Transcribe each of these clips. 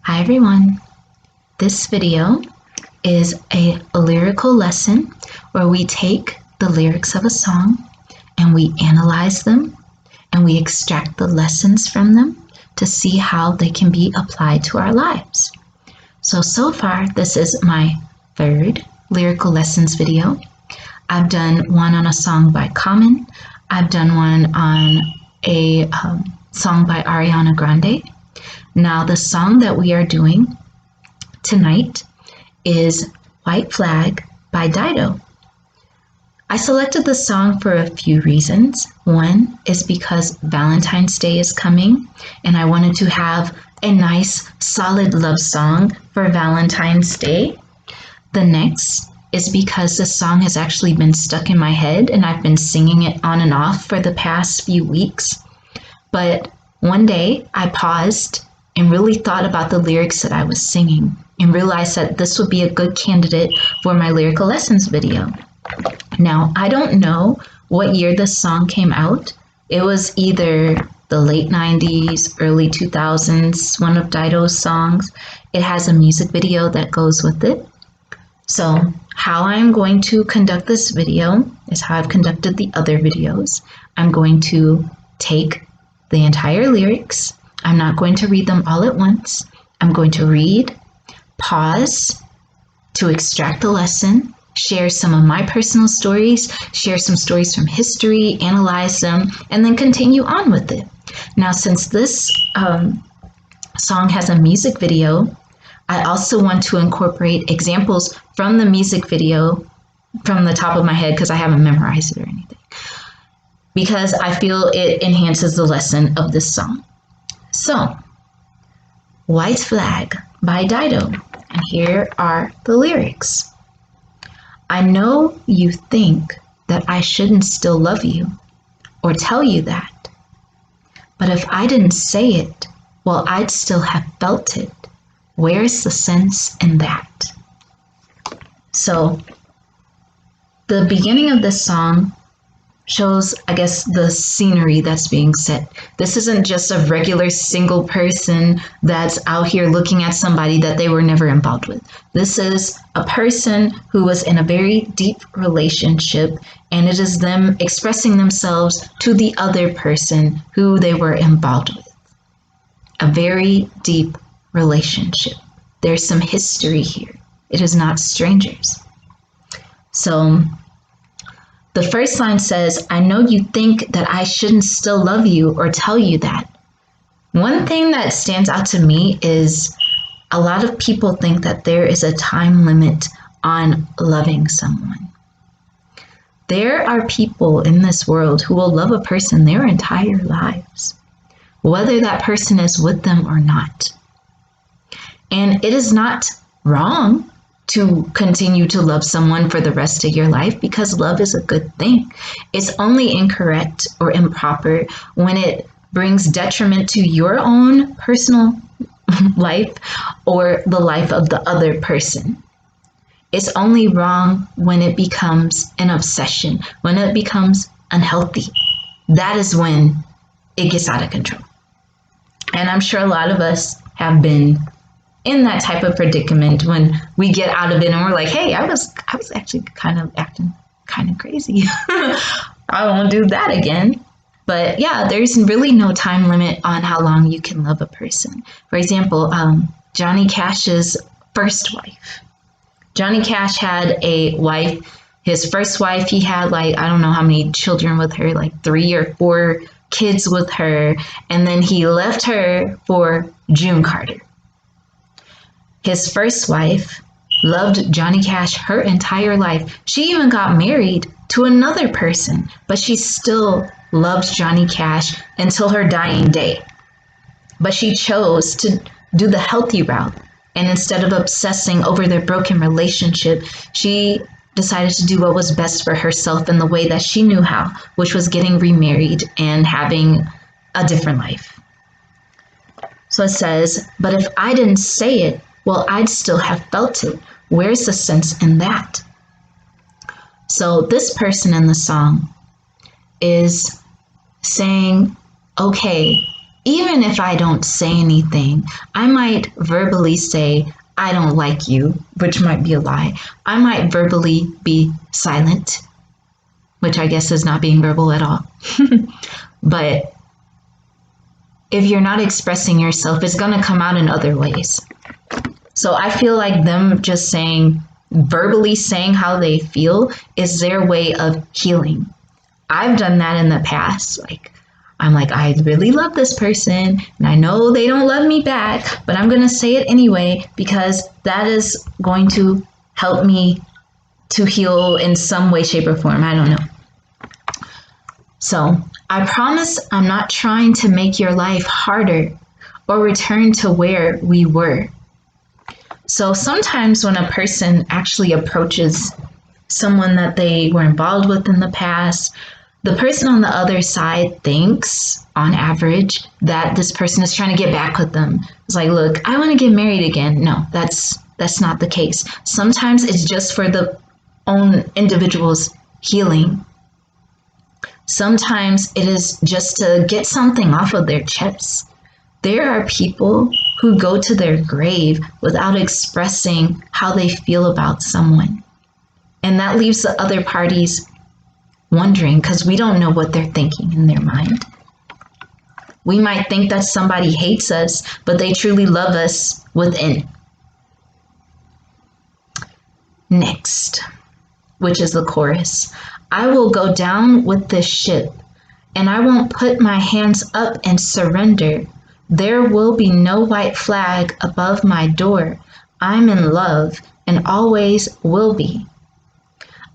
Hi everyone. This video is a lyrical lesson where we take the lyrics of a song and we analyze them and we extract the lessons from them to see how they can be applied to our lives. So far, this is my third lyrical lessons video. I've done one on a song by Common. I've done one on a song by Ariana Grande. Now, the song that we are doing tonight is White Flag by Dido. I selected the song for a few reasons. One is because Valentine's Day is coming and I wanted to have a nice, solid love song for Valentine's Day. The next is because the song has actually been stuck in my head and I've been singing it on and off for the past few weeks. But one day I paused and really thought about the lyrics that I was singing and realized that this would be a good candidate for my lyrical lessons video. Now, I don't know what year this song came out. It was either the late 90s, early 2000s, one of Dido's songs. It has a music video that goes with it. So how I'm going to conduct this video is how I've conducted the other videos. I'm going to take the entire lyrics. I'm not going to read them all at once. I'm going to read, pause to extract the lesson, share some of my personal stories, share some stories from history, analyze them, and then continue on with it. Now, since this song has a music video, I also want to incorporate examples from the music video from the top of my head because I haven't memorized it or anything, because I feel it enhances the lesson of this song. So, White Flag by Dido, and here are the lyrics. I know you think that I shouldn't still love you or tell you that, but if I didn't say it, well, I'd still have felt it. Where's the sense in that? So, the beginning of this song shows, I guess, the scenery that's being set. This isn't just a regular single person that's out here looking at somebody that they were never involved with. This is a person who was in a very deep relationship, and it is them expressing themselves to the other person who they were involved with. A very deep relationship. There's some history here. It is not strangers. So, the first line says, I know you think that I shouldn't still love you or tell you that. One thing that stands out to me is a lot of people think that there is a time limit on loving someone. There are people in this world who will love a person their entire lives, whether that person is with them or not. And it is not wrong to continue to love someone for the rest of your life because love is a good thing. It's only incorrect or improper when it brings detriment to your own personal life or the life of the other person. It's only wrong when it becomes an obsession, when it becomes unhealthy. That is when it gets out of control. And I'm sure a lot of us have been in that type of predicament when we get out of it and we're like, hey, I was actually kind of acting kind of crazy. I won't do that again. But yeah, there's really no time limit on how long you can love a person. For example, Johnny Cash's first wife. Johnny Cash had a wife. His first wife, he had I don't know how many children with her, 3 or 4 kids with her. And then he left her for June Carter. His first wife loved Johnny Cash her entire life. She even got married to another person, but she still loved Johnny Cash until her dying day. But she chose to do the healthy route. And instead of obsessing over their broken relationship, she decided to do what was best for herself in the way that she knew how, which was getting remarried and having a different life. So it says, but if I didn't say it, well, I'd still have felt it. Where's the sense in that? So this person in the song is saying, okay, even if I don't say anything, I might verbally say, I don't like you, which might be a lie. I might verbally be silent, which I guess is not being verbal at all. But if you're not expressing yourself, it's going to come out in other ways. So I feel like them just saying, verbally saying how they feel is their way of healing. I've done that in the past. Like, I'm like, I really love this person and I know they don't love me back, but I'm going to say it anyway because that is going to help me to heal in some way, shape, or form. I don't know. So I promise I'm not trying to make your life harder or return to where we were. So sometimes when a person actually approaches someone that they were involved with in the past, the person on the other side thinks, on average, that this person is trying to get back with them. It's like, look, I want to get married again. No, that's not the case. Sometimes it's just for the own individual's healing. Sometimes it is just to get something off of their chest. There are people who go to their grave without expressing how they feel about someone. And that leaves the other parties wondering because we don't know what they're thinking in their mind. We might think that somebody hates us, but they truly love us within. Next, which is the chorus. I will go down with this ship, and I won't put my hands up and surrender. There will be no white flag above my door. I'm in love and always will be.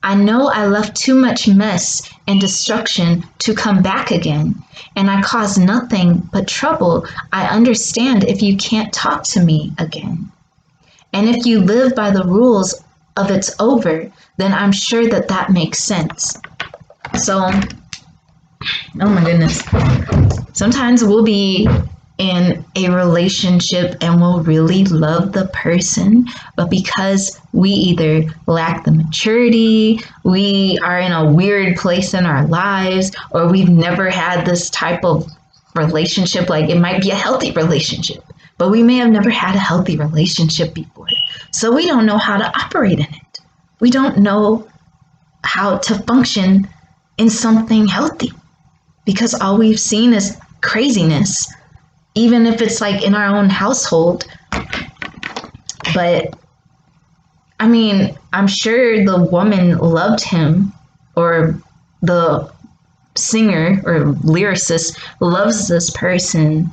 I know I left too much mess and destruction to come back again, and I caused nothing but trouble. I understand if you can't talk to me again. And if you live by the rules of it's over, then I'm sure that that makes sense. So, oh my goodness. Sometimes we'll be in a relationship and we'll really love the person, but because we either lack the maturity, we are in a weird place in our lives, or we've never had this type of relationship, like it might be a healthy relationship, but we may have never had a healthy relationship before. So we don't know how to operate in it. We don't know how to function in something healthy because all we've seen is craziness, even if it's like in our own household. But I mean, I'm sure the woman loved him, or the singer or lyricist loves this person,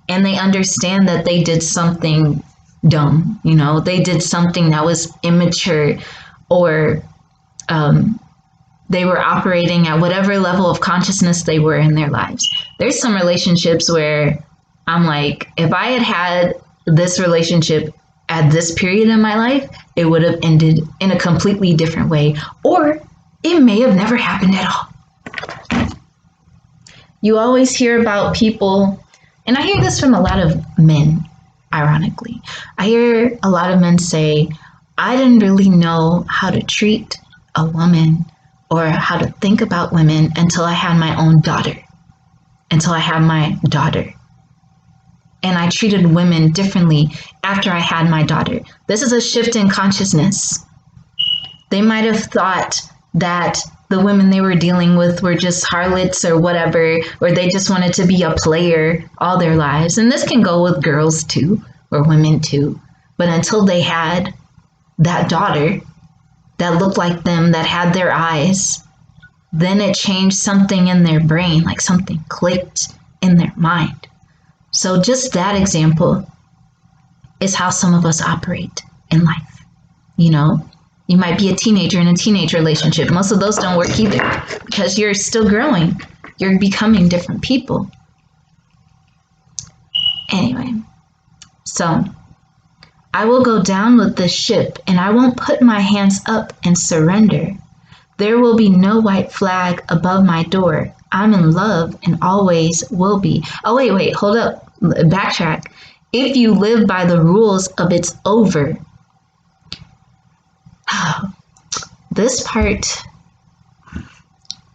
and they understand that they did something dumb, you know, they did something that was immature, or they were operating at whatever level of consciousness they were in their lives. There's some relationships where I'm like, if I had had this relationship at this period in my life, it would have ended in a completely different way, or it may have never happened at all. You always hear about people, and I hear this from a lot of men, ironically. I hear a lot of men say, I didn't really know how to treat a woman or how to think about women until I had my own daughter. Until I had my daughter. And I treated women differently after I had my daughter. This is a shift in consciousness. They might have thought that the women they were dealing with were just harlots or whatever, or they just wanted to be a player all their lives. And this can go with girls too, or women too. But until they had that daughter that looked like them, that had their eyes, then it changed something in their brain, like something clicked in their mind. So just that example is how some of us operate in life. You know, you might be a teenager in a teenage relationship. Most of those don't work either because you're still growing. You're becoming different people. Anyway, so I will go down with this ship and I won't put my hands up and surrender. There will be no white flag above my door. I'm in love and always will be. Oh, wait, hold up. Backtrack. If you live by the rules of it's over. This part,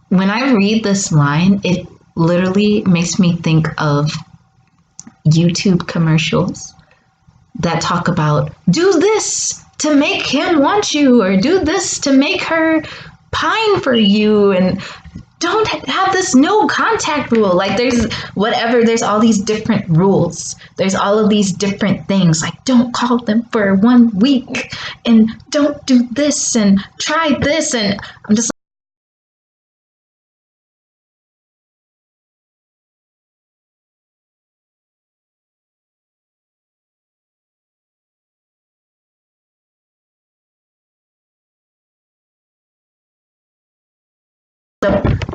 when I read this line, it literally makes me think of YouTube commercials that talk about do this to make him want you, or do this to make her pine for you, and don't have this no contact rule. Like there's all these different rules. There's all of these different things. Like don't call them for 1 week, and don't do this, and try this. And I'm just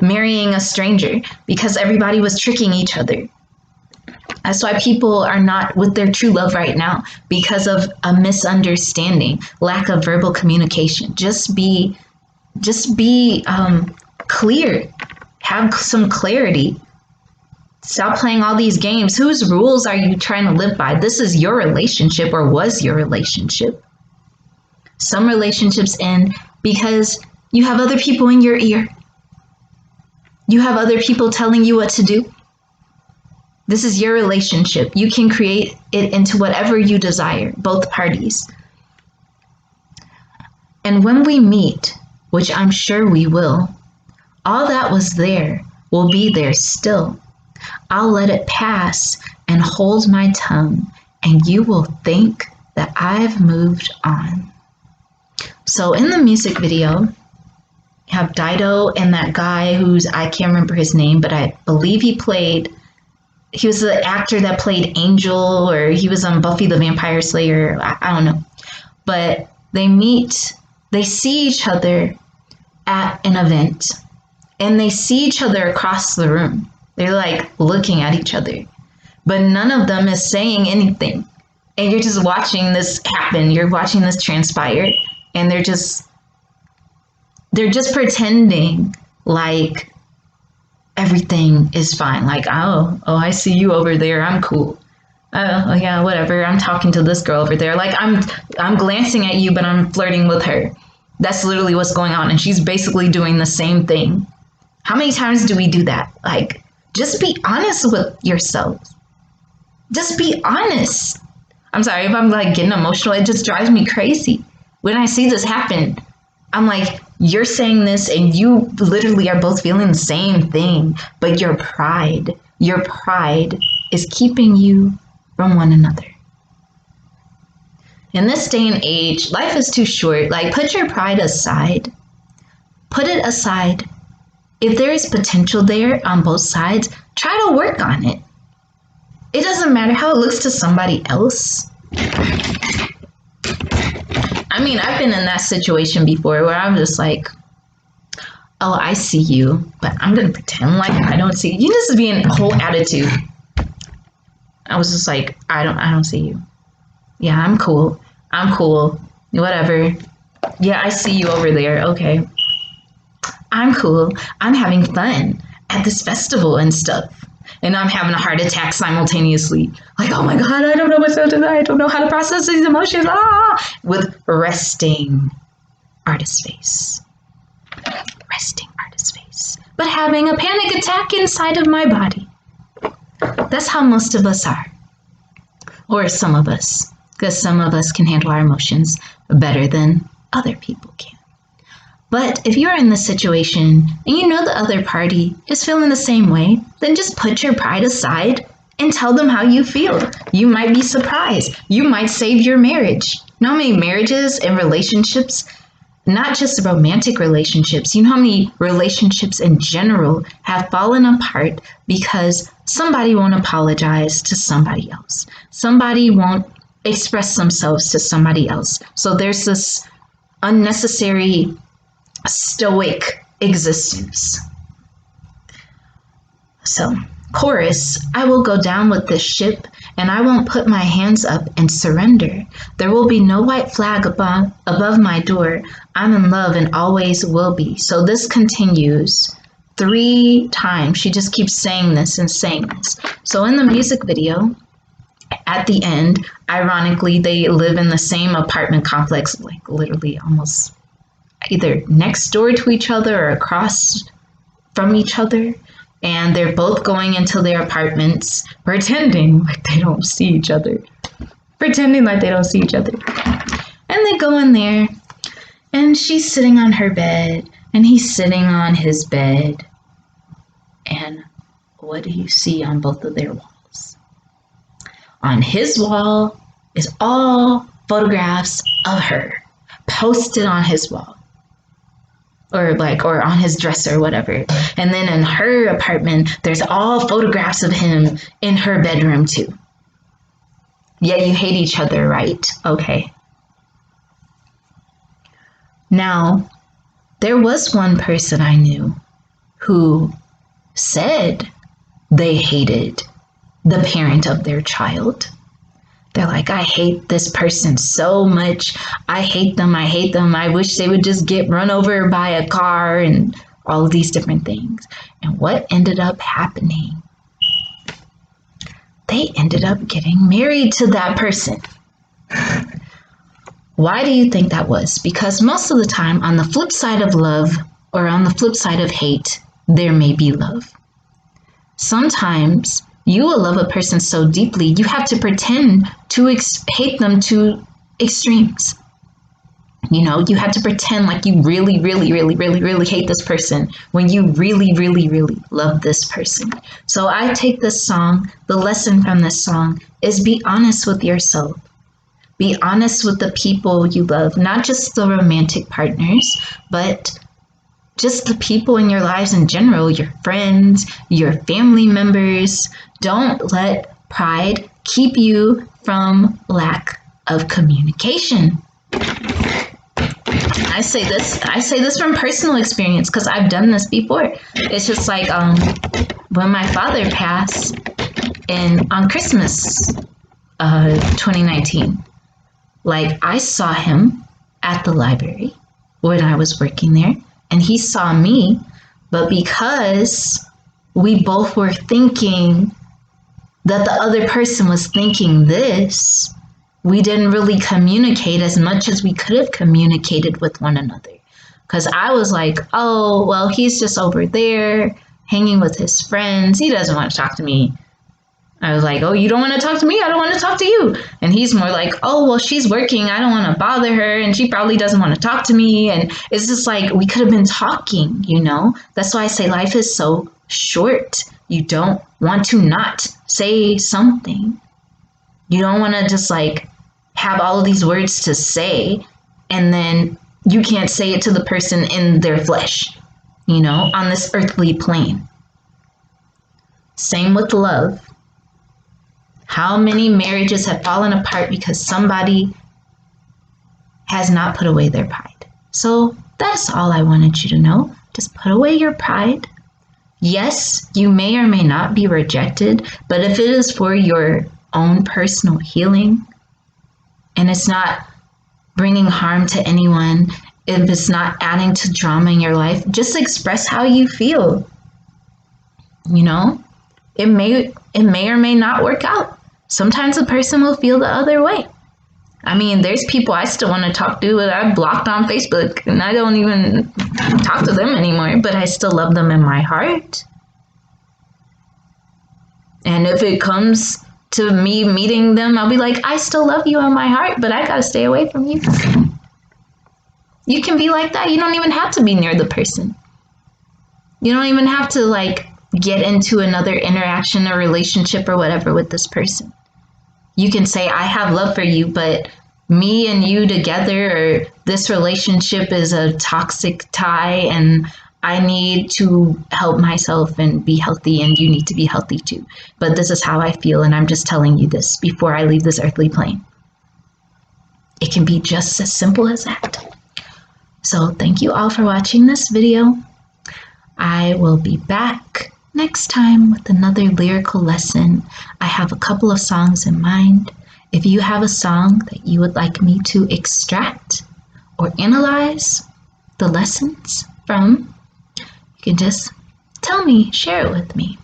marrying a stranger because everybody was tricking each other. That's why people are not with their true love right now, because of a misunderstanding, lack of verbal communication. Just be clear. Have some clarity. Stop playing all these games. Whose rules are you trying to live by? This is your relationship, or was your relationship. Some relationships end because you have other people in your ear. You have other people telling you what to do. This is your relationship. You can create it into whatever you desire, both parties. And when we meet, which I'm sure we will, all that was there will be there still. I'll let it pass and hold my tongue, and you will think that I've moved on. So in the music video, you have Dido and that guy I can't remember his name, but I believe he was the actor that played Angel, or he was on Buffy the Vampire Slayer. I don't know. But they see each other at an event, and they see each other across the room. They're like looking at each other, but none of them is saying anything. And you're just watching this happen. You're watching this transpire, and they're just pretending like everything is fine. Like, oh, I see you over there. I'm cool. Oh yeah, whatever. I'm talking to this girl over there. Like I'm glancing at you, but I'm flirting with her. That's literally what's going on. And she's basically doing the same thing. How many times do we do that? Like, just be honest with yourself. Just be honest. I'm sorry if I'm like getting emotional. It just drives me crazy when I see this happen. I'm like, you're saying this and you literally are both feeling the same thing, but your pride is keeping you from one another. In this day and age, life is too short. Like, put your pride aside. Put it aside. If there is potential there on both sides, try to work on it. It doesn't matter how it looks to somebody else. I mean, I've been in that situation before where I'm just like, oh, I see you, but I'm going to pretend like I don't see you. You just be in a whole attitude. I was just like, I don't see you. Yeah, I'm cool. Whatever. Yeah, I see you over there. Okay. I'm cool. I'm having fun at this festival and stuff. And I'm having a heart attack simultaneously. Like, oh my God, I don't know what's to do. I don't know how to process these emotions. With resting artist face. Resting artist face. But having a panic attack inside of my body. That's how most of us are. Or some of us. Because some of us can handle our emotions better than other people can. But if you're in this situation and you know the other party is feeling the same way, then just put your pride aside and tell them how you feel. You might be surprised. You might save your marriage. You know how many marriages and relationships, not just romantic relationships, you know how many relationships in general have fallen apart because somebody won't apologize to somebody else. Somebody won't express themselves to somebody else. So there's this unnecessary stoic existence. So, chorus, I will go down with this ship and I won't put my hands up and surrender. There will be no white flag above my door. I'm in love and always will be. So this continues 3 times. She just keeps saying this and saying this. So in the music video, at the end, ironically, they live in the same apartment complex, like literally almost either next door to each other or across from each other. and they're both going into their apartments, pretending like they don't see each other. Pretending like they don't see each other. And they go in there, and she's sitting on her bed, and he's sitting on his bed. And what do you see on both of their walls? On his wall is all photographs of her posted on his wall. Or on his dresser or whatever. And then in her apartment, there's all photographs of him in her bedroom too. Yeah, you hate each other, right? Okay. Now, there was one person I knew who said they hated the parent of their child. They're like, I hate this person so much. I hate them. I hate them. I wish they would just get run over by a car and all of these different things. And what ended up happening? They ended up getting married to that person. Why do you think that was? Because most of the time, on the flip side of love or on the flip side of hate, there may be love. Sometimes you will love a person so deeply, you have to pretend to hate them to extremes. You know, you have to pretend like you really, really, really, really, really hate this person when you really, really, really love this person. So I take this song, the lesson from this song is be honest with yourself. Be honest with the people you love, not just the romantic partners, but just the people in your lives in general, your friends, your family members. Don't let pride keep you from lack of communication. I say this from personal experience because I've done this before. It's just like when my father passed on Christmas 2019. Like, I saw him at the library when I was working there, and he saw me, but because we both were thinking that the other person was thinking this, we didn't really communicate as much as we could have communicated with one another. Because I was like, oh, well, he's just over there hanging with his friends. He doesn't want to talk to me. I was like, oh, you don't want to talk to me? I don't want to talk to you. And he's more like, oh, well, she's working. I don't want to bother her. And she probably doesn't want to talk to me. And it's just like, we could have been talking, you know? That's why I say life is so short. You don't want to not say something. You don't want to just like have all of these words to say, and then you can't say it to the person in their flesh, you know, on this earthly plane. Same with love. How many marriages have fallen apart because somebody has not put away their pride? So that's all I wanted you to know. Just put away your pride. Yes, you may or may not be rejected, but if it is for your own personal healing and it's not bringing harm to anyone, if it's not adding to drama in your life, just express how you feel. You know, it may or may not work out. Sometimes a person will feel the other way. I mean, there's people I still want to talk to that I blocked on Facebook, and I don't even talk to them anymore, but I still love them in my heart. And if it comes to me meeting them, I'll be like, I still love you in my heart, but I gotta stay away from you. You can be like that. You don't even have to be near the person. You don't even have to like get into another interaction or relationship or whatever with this person. You can say, I have love for you, but me and you together, or this relationship is a toxic tie, and I need to help myself and be healthy, and you need to be healthy too. But this is how I feel, and I'm just telling you this before I leave this earthly plane. It can be just as simple as that. So thank you all for watching this video. I will be back next time with another lyrical lesson. I have a couple of songs in mind. If you have a song that you would like me to extract or analyze the lessons from, you can just tell me, share it with me.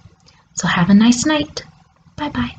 So have a nice night. Bye-bye.